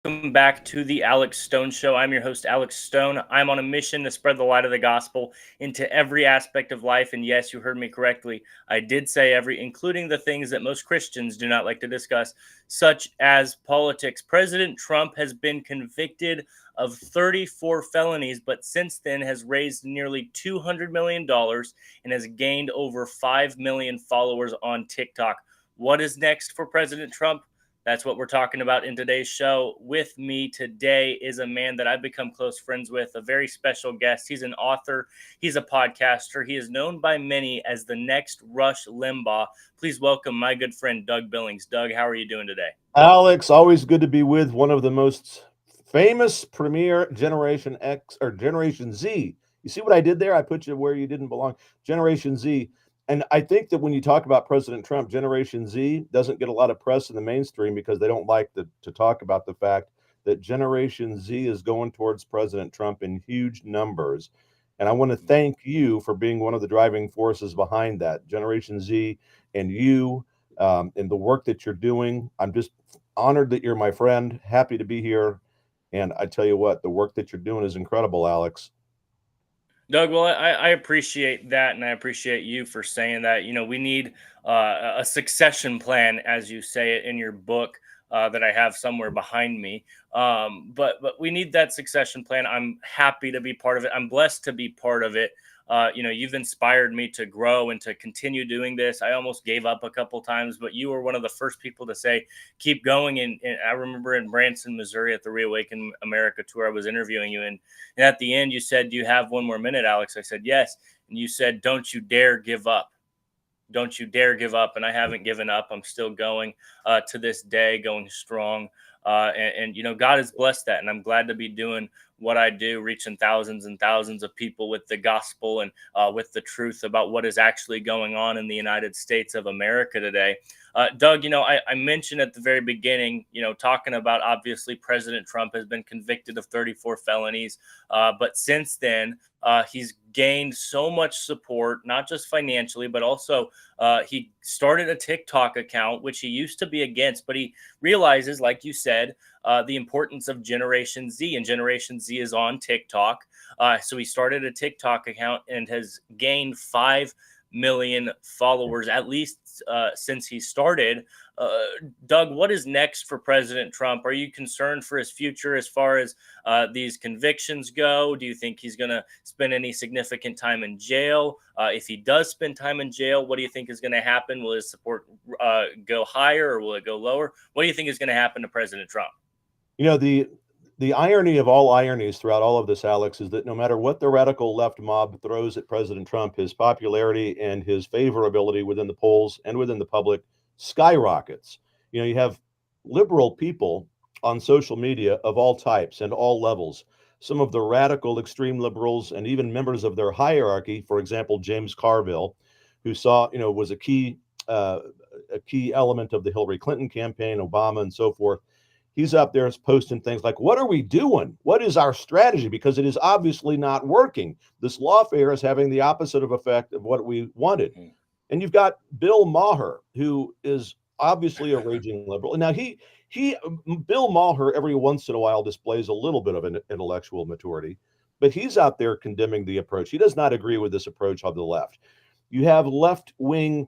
welcome back to the Alex Stone Show. I'm your host, Alex Stone. I'm on a mission to spread the light of the gospel into every aspect of life. And yes, you heard me correctly. I did say every, including the things that most Christians do not like to discuss, such as politics. President Trump has been convicted of 34 felonies, but since then has raised nearly $200 million and has gained over 5 million followers on TikTok. What is next for President Trump? That's what we're talking about in today's show. With me today is a man that I've become close friends with, a very special guest. He's an author, he's a podcaster. He is known by many as the next Rush Limbaugh. Please welcome my good friend, Doug Billings. Doug, how are you doing today? Alex, always good to be with one of the most famous premier Generation X or Generation Z. You see what I did there? I put you where you didn't belong. Generation Z. And I think that when you talk about President Trump, Generation Z doesn't get a lot of press in the mainstream because they don't like to talk about the fact that Generation Z is going towards President Trump in huge numbers. And I want to thank you for being one of the driving forces behind that. Generation Z and you and the work that you're doing. I'm just honored that you're my friend, happy to be here. And I tell you what, the work that you're doing is incredible, Alex. Doug, well, I appreciate that, and I appreciate you for saying that. You know, we need a succession plan, as you say it in your book, that I have somewhere behind me. But we need that succession plan. I'm happy to be part of it. I'm blessed to be part of it. You've inspired me to grow and to continue doing this. I almost gave up a couple times, but you were one of the first people to say, keep going. And I remember in Branson, Missouri at the Reawaken America tour, I was interviewing you. And at the end, you said, do you have one more minute, Alex? I said, yes. And you said, don't you dare give up. Don't you dare give up. And I haven't given up. I'm still going to this day, going strong. God has blessed that. And I'm glad to be doing what I do, reaching thousands and thousands of people with the gospel and with the truth about what is actually going on in the United States of America today. Doug, I mentioned at the very beginning, talking about obviously President Trump has been convicted of 34 felonies. But since then, he's gained so much support, not just financially, but also he started a TikTok account, which he used to be against, but he realizes, like you said, the importance of Generation Z, and Generation Z is on TikTok. So he started a TikTok account and has gained 5 million followers, at least since he started. Doug, what is next for President Trump? Are you concerned for his future as far as these convictions go? Do you think he's going to spend any significant time in jail? If he does spend time in jail, what do you think is going to happen? Will his support go higher or will it go lower? What do you think is going to happen to President Trump? You know, the irony of all ironies throughout all of this, Alex, is that no matter what the radical left mob throws at President Trump, his popularity and his favorability within the polls and within the public skyrockets. You know, you have liberal people on social media of all types and all levels. Some of the radical extreme liberals and even members of their hierarchy, for example, James Carville, who was a key element of the Hillary Clinton campaign, Obama, and so forth. He's up there posting things like, what are we doing? What is our strategy? Because it is obviously not working. This lawfare is having the opposite of effect of what we wanted. And you've got Bill Maher, who is obviously a raging liberal. Now, Bill Maher, every once in a while displays a little bit of an intellectual maturity, but he's out there condemning the approach. He does not agree with this approach of the left. You have left-wing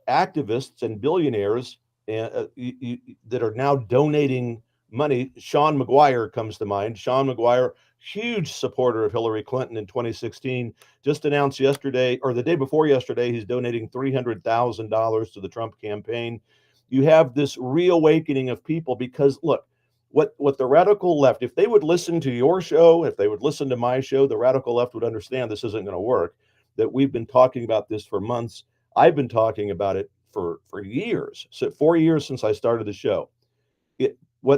activists and billionaires that are now donating money. Sean McGuire comes to mind. Sean McGuire, huge supporter of Hillary Clinton in 2016, just announced yesterday or the day before yesterday, he's donating $300,000 to the Trump campaign. You have this reawakening of people because look, what the radical left, if they would listen to your show, if they would listen to my show, the radical left would understand this isn't going to work, that we've been talking about this for months. I've been talking about it for years. So 4 years since I started the show.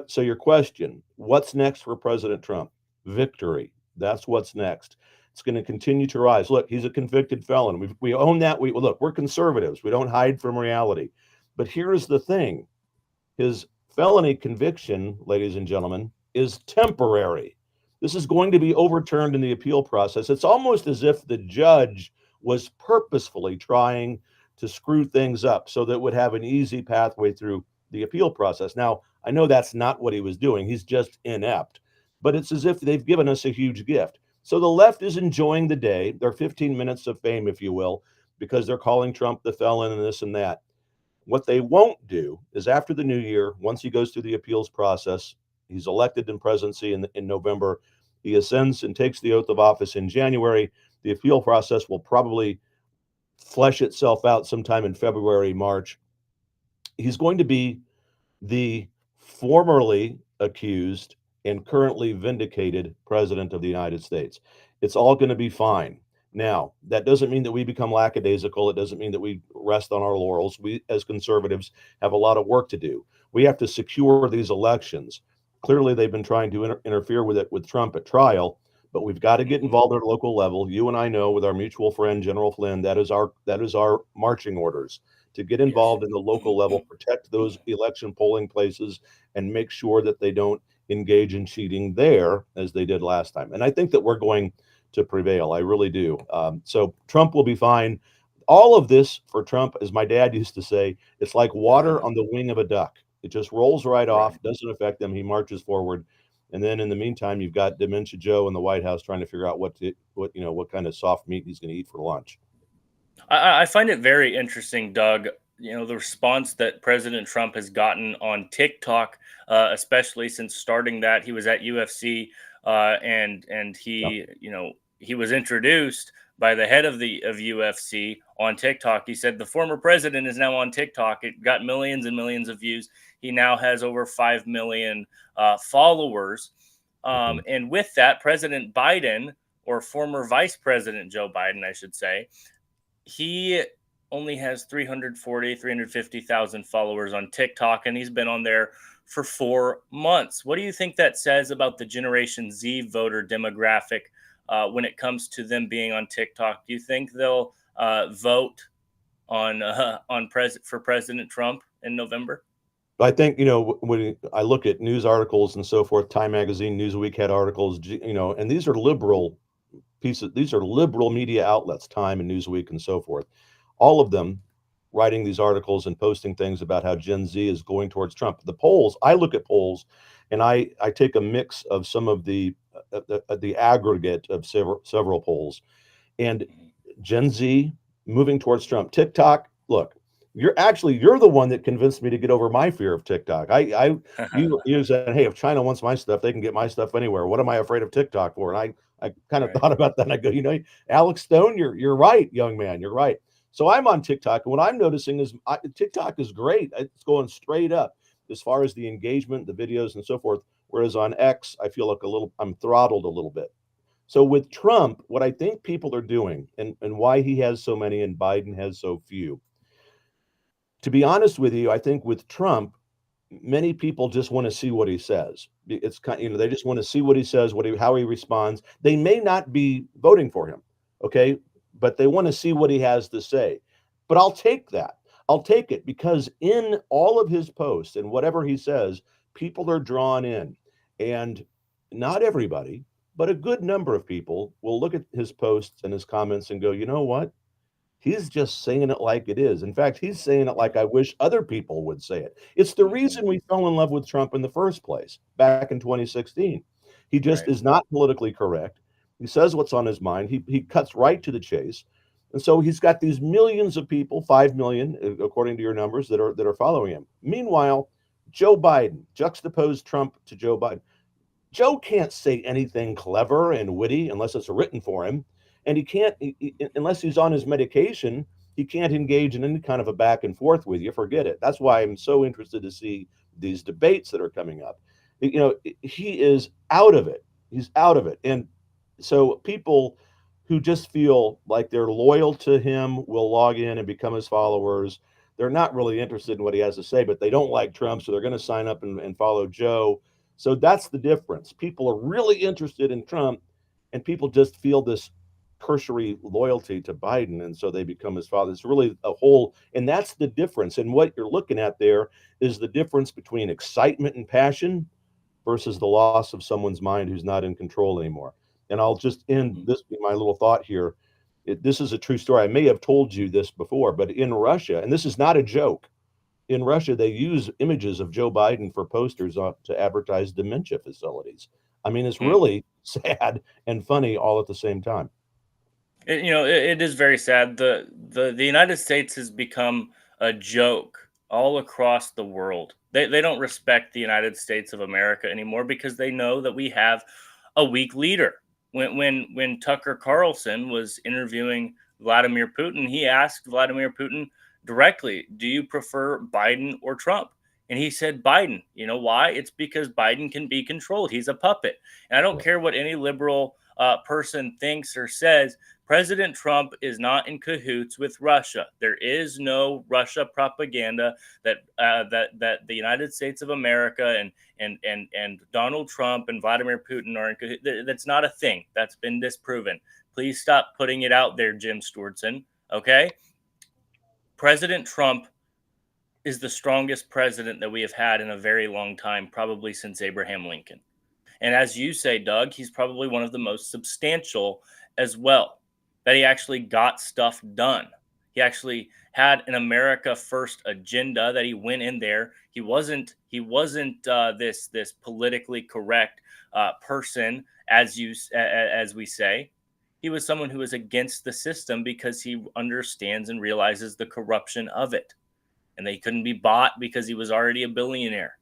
So your question, what's next for President Trump? Victory. That's what's next. It's going to continue to rise. Look, he's a convicted felon. We own that. Look, we're conservatives. We don't hide from reality. But here's the thing. His felony conviction, ladies and gentlemen, is temporary. This is going to be overturned in the appeal process. It's almost as if the judge was purposefully trying to screw things up so that it would have an easy pathway through the appeal process. Now, I know that's not what he was doing. He's just inept. But it's as if they've given us a huge gift. So the left is enjoying the day, their 15 minutes of fame, if you will, because they're calling Trump the felon and this and that. What they won't do is after the new year, once he goes through the appeals process, he's elected in presidency in November, he ascends and takes the oath of office in January. The appeal process will probably flesh itself out sometime in February, March. He's going to be the formerly accused and currently vindicated president of the United States. It's all going to be fine. Now, that doesn't mean that we become lackadaisical. It doesn't mean that we rest on our laurels. We, as conservatives, have a lot of work to do. We have to secure these elections. Clearly, they've been trying to interfere with it with Trump at trial, but we've got to get Mhm. involved at a local level. You and I know, with our mutual friend General Flynn, that is our marching orders to get Yes. involved in the local level, protect those election polling places, and make sure that they don't engage in cheating there as they did last time. And I think that we're going to prevail. I really do. So Trump will be fine. All of this for Trump, as my dad used to say, it's like water on the wing of a duck. It just rolls right Right. off, doesn't affect them. He marches forward. And then in the meantime, you've got Dementia Joe in the White House trying to figure out what kind of soft meat he's going to eat for lunch. I find it very interesting, Doug. The response that President Trump has gotten on TikTok, especially since starting that. He was at UFC, and Yeah. he was introduced by the head of UFC on TikTok. He said the former president is now on TikTok. It got millions and millions of views. He now has over 5 million followers, Mhm. and with that, President Biden, or former Vice President Joe Biden, I should say, he only has 350,000 followers on TikTok, and he's been on there for 4 months. What do you think that says about the Generation Z voter demographic when it comes to them being on TikTok? Do you think they'll vote for President Trump in November? I think, when I look at news articles and so forth, Time Magazine, Newsweek had articles, and these are liberal media outlets, Time and Newsweek and so forth, all of them writing these articles and posting things about how Gen Z is going towards Trump. The polls, I look at polls and I take a mix of some of the aggregate of several polls, and Gen Z moving towards Trump. TikTok, look, you're the one that convinced me to get over my fear of TikTok. You said, hey, if China wants my stuff, they can get my stuff anywhere. What am I afraid of TikTok for? And I kind of Right. thought about that. And I go, Alex Stone, you're right, young man, you're right. So I'm on TikTok, and what I'm noticing is TikTok is great. It's going straight up as far as the engagement, the videos, and so forth. Whereas on X, I feel like I'm throttled a little bit. So with Trump, what I think people are doing, and why he has so many and Biden has so few, to be honest with you, I think with Trump, many people just want to see what he says. It's kind, they just want to see what he says, how he responds. They may not be voting for him, okay, but they want to see what he has to say. But I'll take that. I'll take it because in all of his posts and whatever he says, people are drawn in, and not everybody, but a good number of people will look at his posts and his comments and go, you know what? He's just saying it like it is. In fact, he's saying it like I wish other people would say it. It's the reason Mhm. we fell in love with Trump in the first place back in 2016. He just Right. is not politically correct. He says what's on his mind. He cuts right to the chase. And so he's got these millions of people, 5 million, according to your numbers, that are following him. Meanwhile, Joe Biden, juxtapose Trump to Joe Biden. Joe can't say anything clever and witty unless it's written for him, and he can't unless he's on his medication. He can't engage in any kind of a back and forth with you. Forget it. That's why I'm so interested to see these debates that are coming up. He is out of it. He's out of it, and so people who just feel like they're loyal to him will log in and become his followers. They're not really interested in what he has to say, but they don't like Trump, so they're going to sign up and follow Joe. So that's the difference. People are really interested in Trump, and people just feel this cursory loyalty to Biden, and so they become his father. It's really a whole, and that's the difference. And what you're looking at there is the difference between excitement and passion versus the loss of someone's mind who's not in control anymore. And I'll just end Mhm. this my little thought here. This is a true story. I may have told you this before, but in Russia, and this is not a joke. in Russia, they use images of Joe Biden for posters to advertise dementia facilities. I mean, it's Hmm. really sad and funny all at the same time. It is very sad. The United States has become a joke all across the world. They don't respect the United States of America anymore because they know that we have a weak leader. When Tucker Carlson was interviewing Vladimir Putin, he asked Vladimir Putin directly, "Do you prefer Biden or Trump?" And he said Biden. You know why? It's because Biden can be controlled. He's a puppet. And I don't care what any liberal person thinks or says. President Trump is not in cahoots with Russia. There is no Russia propaganda that the United States of America and Donald Trump and Vladimir Putin are in cahoots. That's not a thing. That's been disproven. Please stop putting it out there, Jim Stewardson. Okay, President Trump is the strongest president that we have had in a very long time, probably since Abraham Lincoln. And as you say, Doug, he's probably one of the most substantial as well, that he actually got stuff done. He actually had an America first agenda that he went in there. He wasn't this politically correct person as we say. He was someone who was against the system because he understands and realizes the corruption of it, and they couldn't be bought because he was already a billionaire.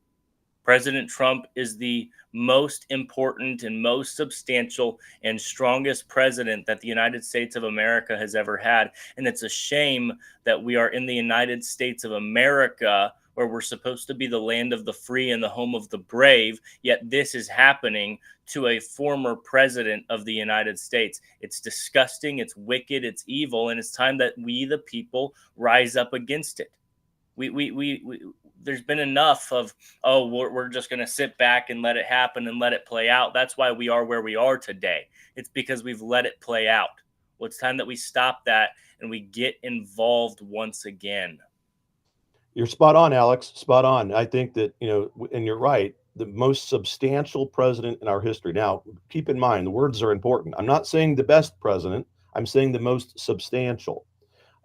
President Trump is the most important and most substantial and strongest president that the United States of America has ever had. And it's a shame that we are in the United States of America, where we're supposed to be the land of the free and the home of the brave, yet this is happening to a former president of the United States. It's disgusting, it's wicked, it's evil, and it's time that we, the people, rise up against it. We There's been enough of, oh, we're just going to sit back and let it happen and let it play out. That's why we are where we are today. It's because we've let it play out. Well, it's time that we stop that and we get involved once again. You're spot on, Alex. Spot on. I think that, and you're right, the most substantial president in our history. Now, keep in mind, the words are important. I'm not saying the best president, I'm saying the most substantial.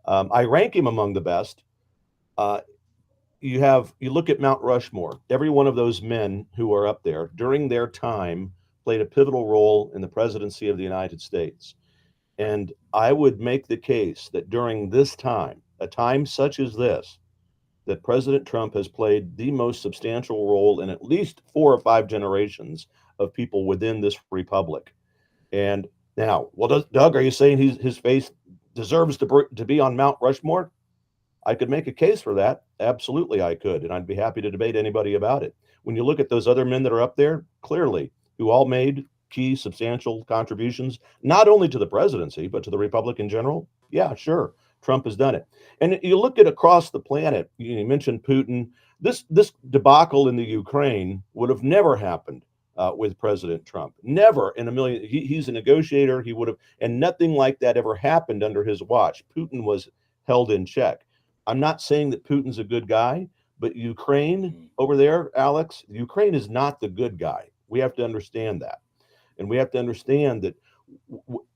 I rank him among the best. Uh, you look at Mount Rushmore. Every one of those men who are up there during their time played a pivotal role in the presidency of the United States. And I would make the case that during this time, a time such as this, that President Trump has played the most substantial role in at least 4 or 5 generations of people within this republic. And now, well, Doug, are you saying his face deserves to be on Mount Rushmore? I could make a case for that. Absolutely, I could. And I'd be happy to debate anybody about it. When you look at those other men that are up there, clearly, who all made key, substantial contributions, not only to the presidency, but to the republic in general, yeah, sure. Trump has done it. And you look at across the planet, you mentioned Putin. This debacle in the Ukraine would have never happened with President Trump. Never in a million. He's a negotiator. He would have, and nothing like that ever happened under his watch. Putin was held in check. I'm not saying that Putin's a good guy, but Ukraine over there, Alex, Ukraine is not the good guy. We have to understand that. And we have to understand that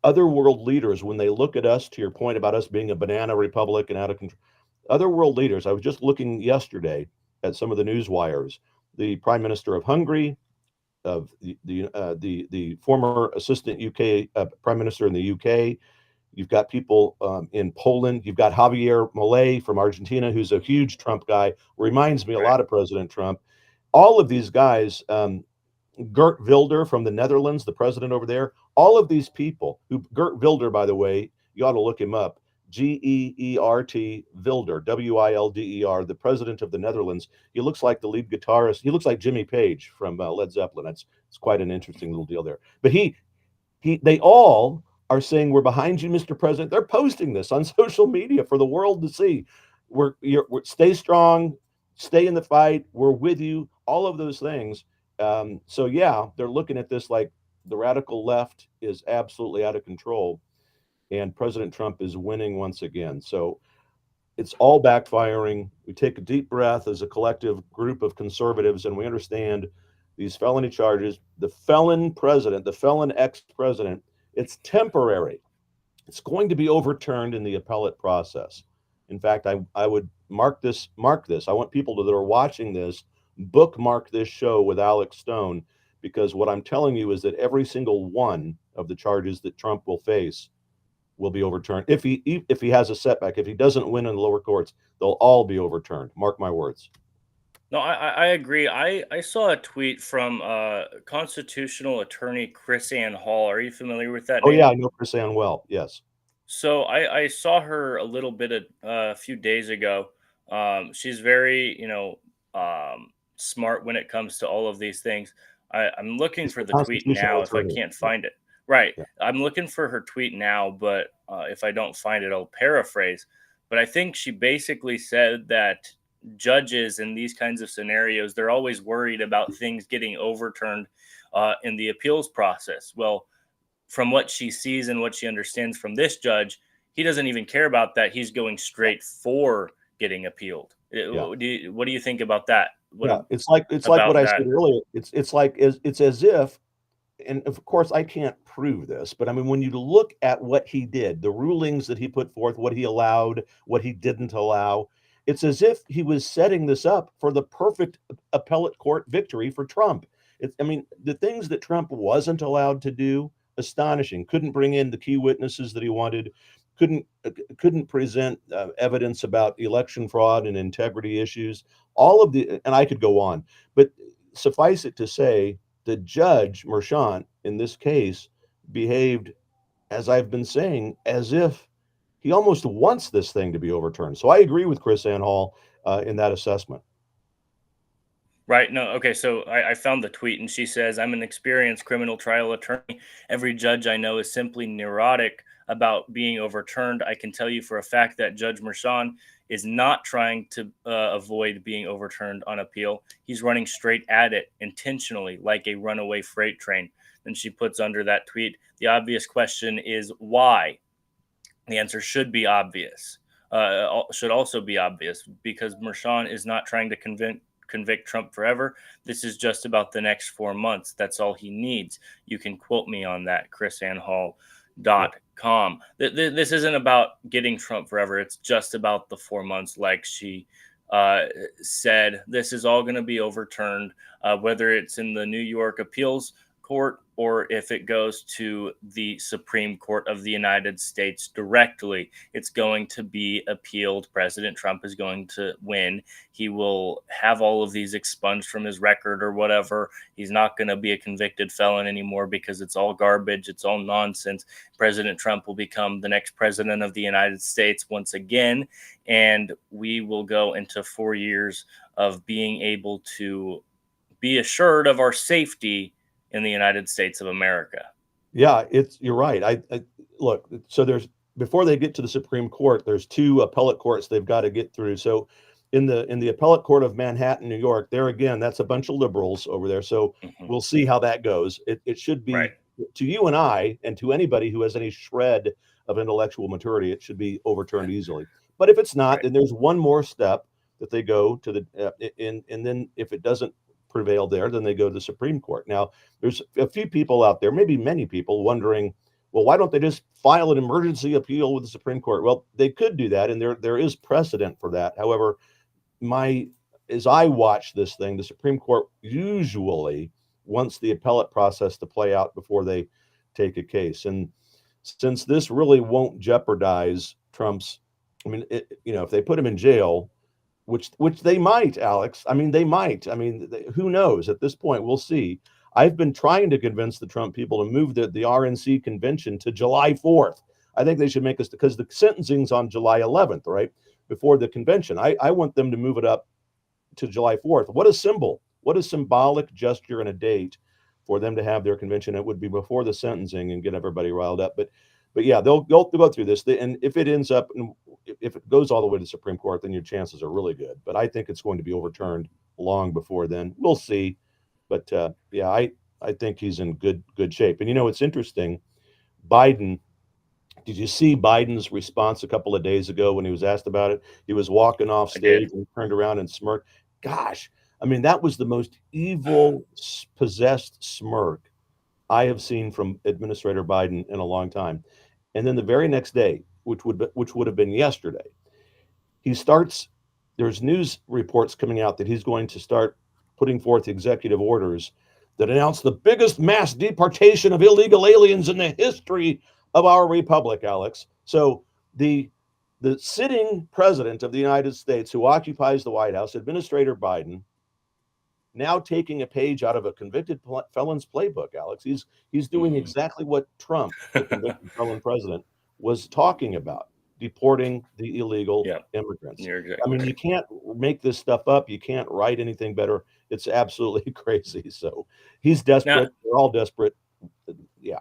other world leaders, when they look at us, to your point about us being a banana republic and out of control, other world leaders, I was just looking yesterday at some of the news wires. The Prime Minister of Hungary, of the former assistant UK Prime Minister in the UK. You've got people in Poland. You've got Javier Milei from Argentina, who's a huge Trump guy. Reminds me a lot of President Trump. All of these guys, Gert Wilder from the Netherlands, the president over there, all of these people who, Gert Wilder, by the way, you ought to look him up. Geert Wilder, Wilder, the president of the Netherlands. He looks like the lead guitarist. He looks like Jimmy Page from Led Zeppelin. It's quite an interesting little deal there. But they all are saying, we're behind you, Mr. President. They're posting this on social media for the world to see. Stay strong, stay in the fight. We're with you. All of those things. So yeah, they're looking at this like the radical left is absolutely out of control, and President Trump is winning once again. So it's all backfiring. We take a deep breath as a collective group of conservatives, and we understand these felony charges. The felon president, the felon ex-president, it's temporary. It's going to be overturned in the appellate process. In fact, I would mark this. I want people that are watching this bookmark this show with Alex Stone, because what I'm telling you is that every single one of the charges that Trump will face will be overturned. If he has a setback, if he doesn't win in the lower courts, they'll all be overturned. Mark my words. No, I agree. I saw a tweet from constitutional attorney Chris Ann Hall. Are you familiar with that Oh yeah, name? I know Chris Ann well. Yes. So I saw her a little bit a few days ago. She's very, smart when it comes to all of these things. I'm looking He's for a the tweet constitutional now if I attorney. can't Yeah, find it. Right. yeah. I'm looking for her tweet now, but if I don't find it, I'll paraphrase. But I think she basically said that judges in these kinds of scenarios, they're always worried about things getting overturned in the appeals process. Well, from what she sees and what she understands from this judge, he doesn't even care about that. He's going straight for getting appealed. Yeah. What do you think about that? Yeah, it's like what About I that? said earlier. It's as if, and of course I can't prove this, but I mean when you look at what he did, the rulings that he put forth, what he allowed, what he didn't allow, it's as if he was setting this up for the perfect appellate court victory for Trump. It's, I mean, the things that Trump wasn't allowed to do, astonishing. Couldn't bring in the key witnesses that he wanted, couldn't present evidence about election fraud and integrity issues. All of the, and I could go on, but suffice it to say, the judge Merchant in this case behaved, as I've been saying, as if he almost wants this thing to be overturned. So I agree with Chris Ann Hall in that assessment. Right. No. Okay. So I found the tweet, and she says, "I'm an experienced criminal trial attorney. Every judge I know is simply neurotic about being overturned. I can tell you for a fact that Judge Mershon is not trying to avoid being overturned on appeal. He's running straight at it intentionally, like a runaway freight train." Then she puts under that tweet, "The obvious question is why." The answer should be obvious. Should also be obvious because Mershon is not trying to convict Trump forever. This is just about the next 4 months. That's all he needs. You can quote me on that, Yeah. chrisanhall.com. This isn't about getting Trump forever. It's just about the 4 months, like she said. This is all going to be overturned, whether it's in the New York appeals court or if it goes to the Supreme Court of the United States directly. It's going to be appealed. President Trump is going to win. He will have all of these expunged from his record or whatever. He's not going to be a convicted felon anymore because it's all garbage. It's all nonsense. President Trump will become the next president of the United States once again. And we will go into 4 years of being able to be assured of our safety in the United States of America. Yeah, it's you're right. I look, so there's, before they get to the Supreme Court, there's two appellate courts they've got to get through. So in the appellate court of Manhattan, New York, there again, that's a bunch of liberals over there. So Mhm. we'll see how that goes. It should Right, be, to you and I, and to anybody who has any shred of intellectual maturity, it should be overturned easily. But if it's not, right. then there's one more step that they go to the and then if it doesn't prevail there, then they go to the Supreme Court. Now, there's a few people out there, maybe many people, wondering, well, why don't they just file an emergency appeal with the Supreme Court? Well, they could do that, and there is precedent for that. However, my as I watch this thing, the Supreme Court usually wants the appellate process to play out before they take a case. And since this really won't jeopardize Trump's, I mean, if they put him in jail, which they might, Alex. I mean, they might. I mean, who knows? At this point, we'll see. I've been trying to convince the Trump people to move the RNC convention to July 4th. I think they should make us, because the sentencing's on July 11th, right before the convention. I want them to move it up to July 4th. What a symbol! What a symbolic gesture and a date for them to have their convention. It would be before the sentencing and get everybody riled up. But yeah, they'll go through this. And if it ends up, if it goes all the way to the Supreme Court, then your chances are really good. But I think it's going to be overturned long before then. We'll see. But yeah, I think he's in good shape. And it's interesting. Biden, did you see Biden's response a couple of days ago when he was asked about it? He was walking off I did. stage and turned around and smirked. Gosh, I mean, that was the most evil, possessed smirk I have seen from Administrator Biden in a long time. And then the very next day, which would have been yesterday, he starts. there's news reports coming out that he's going to start putting forth executive orders that announce the biggest mass deportation of illegal aliens in the history of our republic, Alex. So the the sitting president of the United States who occupies the White House, Administrator Biden, now taking a page out of a convicted felon's playbook, Alex. He's doing Mhm. exactly what Trump, the convicted felon president, was talking about, deporting the illegal Yeah, immigrants. you're I exactly mean, you right. can't make this stuff up. You can't write anything better. It's absolutely crazy. So he's Now, desperate. We're all desperate. Yeah.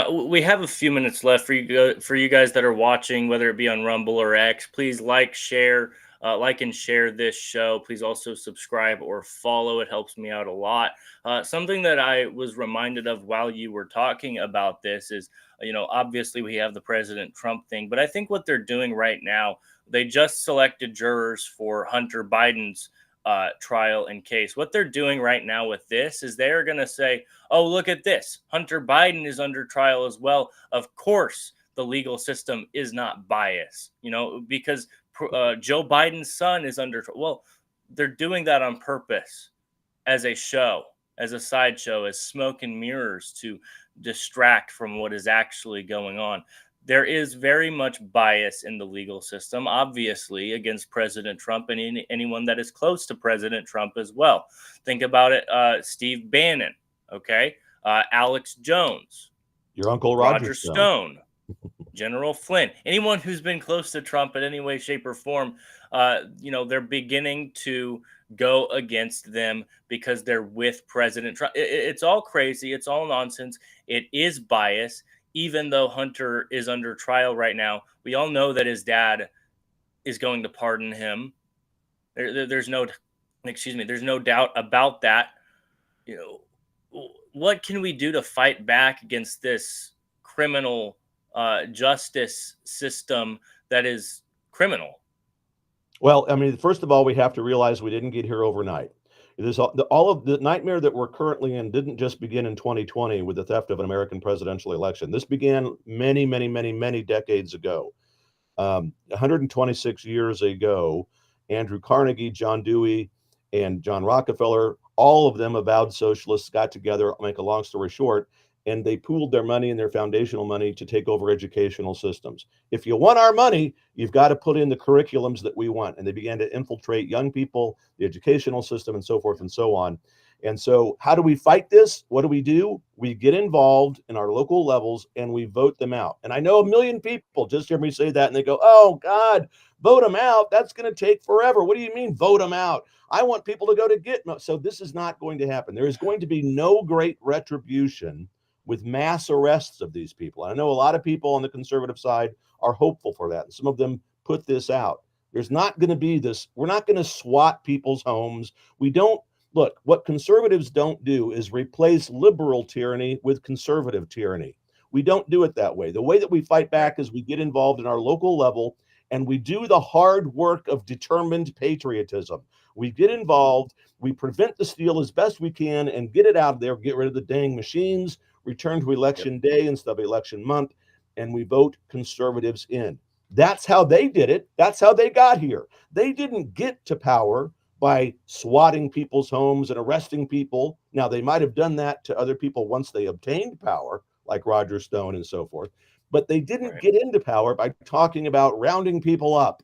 We have a few minutes left for for you guys that are watching, whether it be on Rumble or X. Please like and share this show. Please also subscribe or follow. It helps me out a lot. Something that I was reminded of while you were talking about this is, obviously we have the President Trump thing, but I think what they're doing right now, they just selected jurors for Hunter Biden's trial and case. What they're doing right now with this is they're going to say, oh, look at this. Hunter Biden is under trial as well. Of course, the legal system is not biased, because Joe Biden's son is under. Well, they're doing that on purpose as a show, as a sideshow, as smoke and mirrors to distract from what is actually going on. There is very much bias in the legal system, obviously, against President Trump and anyone that is close to President Trump as well. Think about it, Steve Bannon, okay? Alex Jones, Your Uncle Roger Roger Stone. Stone, General Flynn, anyone who's been close to Trump in any way, shape, or form, they're beginning to go against them because they're with President Trump. It's all crazy. It's all nonsense. It is bias. Even though Hunter is under trial right now, we all know that his dad is going to pardon him. There's no, excuse me, there's no doubt about that. What can we do to fight back against this criminal justice system that is criminal? Well, I mean, first of all, we have to realize we didn't get here overnight. There's all of the nightmare that we're currently in didn't just begin in 2020 with the theft of an American presidential election. This began many, many, many, many decades ago. 126 years ago, Andrew Carnegie, John Dewey, and John Rockefeller, all of them avowed socialists, got together, make a long story short, and they pooled their money and their foundational money to take over educational systems. If you want our money, you've got to put in the curriculums that we want. And they began to infiltrate young people, the educational system, and so forth and so on. And so, how do we fight this? What do? We get involved in our local levels and we vote them out. And I know a million people just hear me say that and they go, oh, God, vote them out. That's going to take forever. What do you mean, vote them out? I want people to go to Gitmo. So, this is not going to happen. There is going to be no great retribution with mass arrests of these people. I know a lot of people on the conservative side are hopeful for that. And some of them put this out. There's not going to be this. We're not going to SWAT people's homes. We don't look, what conservatives don't do is replace liberal tyranny with conservative tyranny. We don't do it that way. The way that we fight Right. back is we get involved in our local level and we do the hard work of determined patriotism. We get involved, we prevent the steal as best we can and get it out of there, get rid of the dang machines, return to Yep. election day instead of election month, and we vote conservatives in. That's how they did it. That's how they got here. They didn't get to power by swatting people's homes and arresting people. Now, they might have done that to other people once they obtained power, like Roger Stone and so forth, but they didn't Right. get into power by talking about rounding people up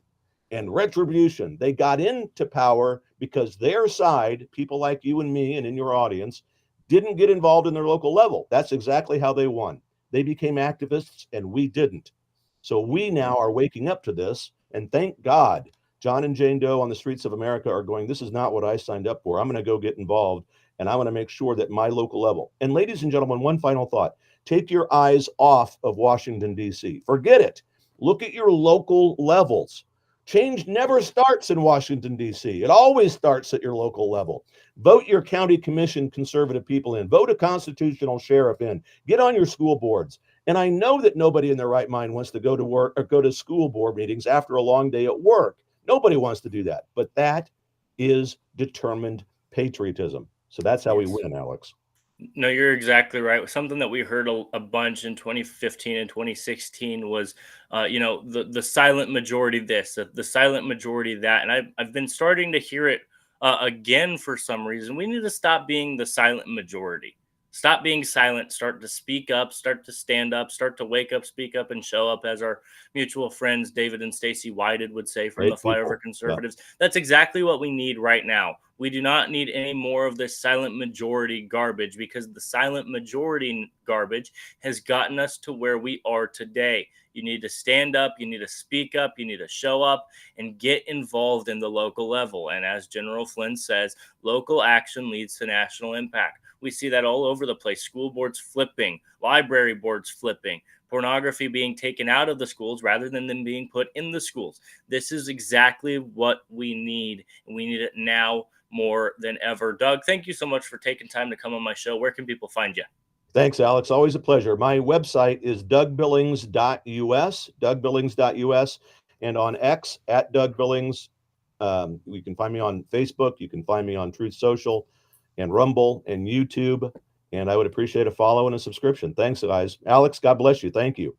and retribution. They got into power because their side, people like you and me and in your audience, didn't get involved in their local level. That's exactly how they won. They became activists and we didn't. So we now are waking up to this. And thank God John and Jane Doe on the streets of America are going, this is not what I signed up for. I'm going to go get involved and I want to make sure that my local level. And ladies and gentlemen, one final thought. Take your eyes off of Washington, D.C. Forget it. Look at your local levels. Change never starts in Washington, D.C. It always starts at your local level. Vote your county commission conservative people in. Vote a constitutional sheriff in. Get on your school boards. And I know that nobody in their right mind wants to go to work or go to school board meetings after a long day at work. Nobody wants to do that. But that is determined patriotism. So that's how we Yes. win, Alex. No, you're exactly right. Something that we heard a bunch in 2015 and 2016 was, the silent majority this, the silent majority that, and I've been starting to hear it again for some reason. We need to stop being the silent majority. Stop being silent. Start to speak up. Start to stand up. Start to wake up, speak up, and show up. As our mutual friends David and Stacy Whited would say from the Great Flyover people. Yeah. Conservatives. That's exactly what we need right now. We do not need any more of this silent majority garbage, because the silent majority garbage has gotten us to where we are today. You need to stand up, you need to speak up, you need to show up and get involved in the local level. And as General Flynn says, local action leads to national impact. We see that all over the place. School boards flipping, library boards flipping, pornography being taken out of the schools rather than them being put in the schools. This is exactly what we need, and we need it now more than ever. Doug, thank you so much for taking time to come on my show. Where can people find you? Thanks, Alex. Always a pleasure. My website is dougbillings.us, dougbillings.us, and on X at Doug Billings. You can find me on Facebook. You can find me on Truth Social and Rumble and YouTube. And I would appreciate a follow and a subscription. Thanks, guys. Alex, God bless you. Thank you.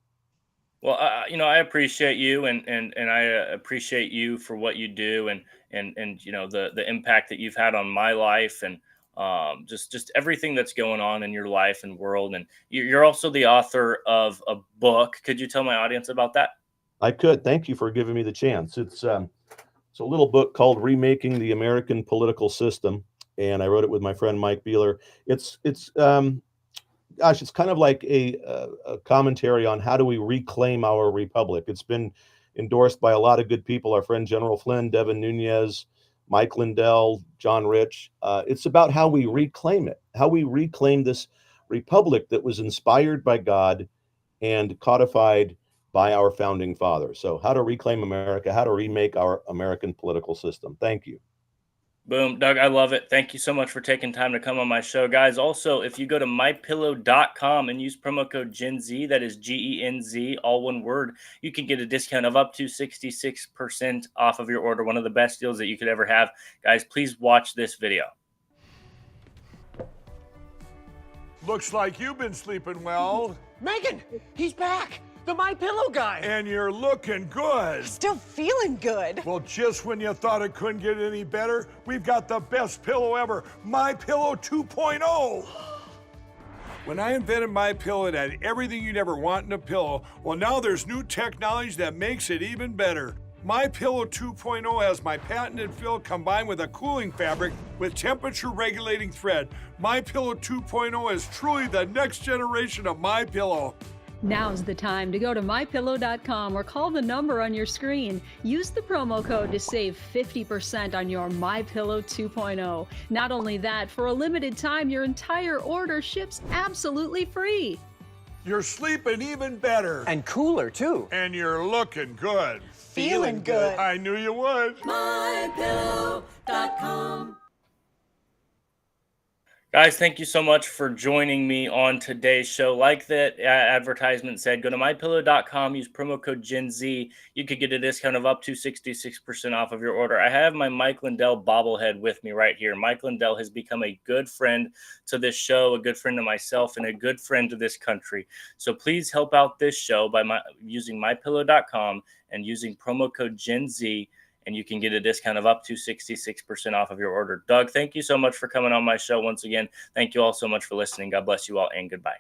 Well, I appreciate you, and I appreciate you for what you do, and the impact that you've had on my life, and just everything that's going on in your life and world. And you're also the author of a book. Could you tell my audience about that? I could. Thank you for giving me the chance. It's a little book called Remaking the American Political System, and I wrote it with my friend Mike Beeler. It's kind of like a commentary on how do we reclaim our republic. It's been endorsed by a lot of good people. Our friend General Flynn, Devin Nunes, Mike Lindell, John Rich. It's about how we reclaim it, how we reclaim this republic that was inspired by God and codified by our founding fathers. So, how to reclaim America, how to remake our American political system. Thank you. Boom, Doug, I love it. Thank you so much for taking time to come on my show, guys. Also, if you go to mypillow.com and use promo code GenZ, that is GENZ, all one word, you can get a discount of up to 66% off of your order. One of the best deals that you could ever have. Guys, please watch this video. Looks like you've been sleeping well. Megan, he's back. The My Pillow guy. And you're looking good. Still feeling good. Well, just when you thought it couldn't get any better, we've got the best pillow ever, My Pillow 2.0. When I invented My Pillow, it had everything you'd ever want in a pillow. Well, now there's new technology that makes it even better. My Pillow 2.0 has my patented fill combined with a cooling fabric with temperature regulating thread. My Pillow 2.0 is truly the next generation of My Pillow. Now's the time to go to mypillow.com or call the number on your screen. Use the promo code to save 50% on your MyPillow 2.0. Not only that, for a limited time, your entire order ships absolutely free. You're sleeping even better. And cooler, too. And you're looking good. Feeling good. I knew you would. mypillow.com. Guys, thank you so much for joining me on today's show. Like that advertisement said, go to mypillow.com, use promo code GenZ. You could get a discount of up to 66% off of your order. I have my Mike Lindell bobblehead with me right here. Mike Lindell has become a good friend to this show, a good friend to myself, and a good friend to this country. So please help out this show by using mypillow.com and using promo code GenZ, and you can get a discount of up to 66% off of your order. Doug, thank you so much for coming on my show once again. Thank you all so much for listening. God bless you all, and goodbye.